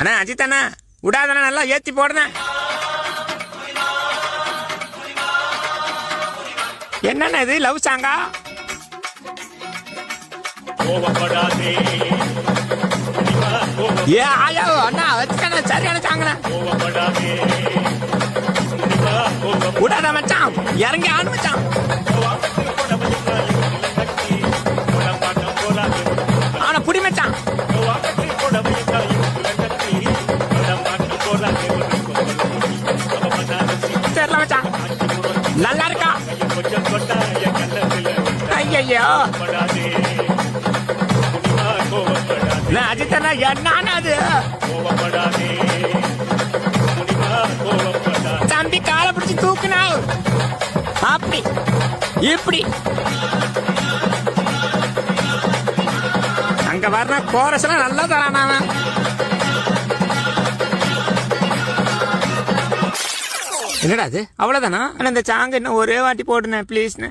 அண்ணா அஜித் அண்ணா விடாதண்ணா, நல்லா ஏத்தி போடுறேன். என்னண்ணா இது லவ் சாங்கா? ஏ ஆயா அண்ணா வச்சுக்கண்ணா, சரியான சாங்கண்ணா. விடாத மச்சான், இறங்கி ஆடு மச்சான். அவனை புடி மச்சான். தெரியல மச்சான், நல்லா இருக்கா? ஐயோ அஜித் அண்ணா என்ன அது? தம்பி காலை பிடிச்சி தூக்குனா அப்படி இப்படி அங்க வர்ற கோரஸ் எல்லாம் நல்லா தரான் அவன். என்னடா அது? அவ்வளவுதானா? இந்த சாங்க இன்னும் ஒரே வாட்டி போடுனேன் ப்ளீஸ்ண்ணே.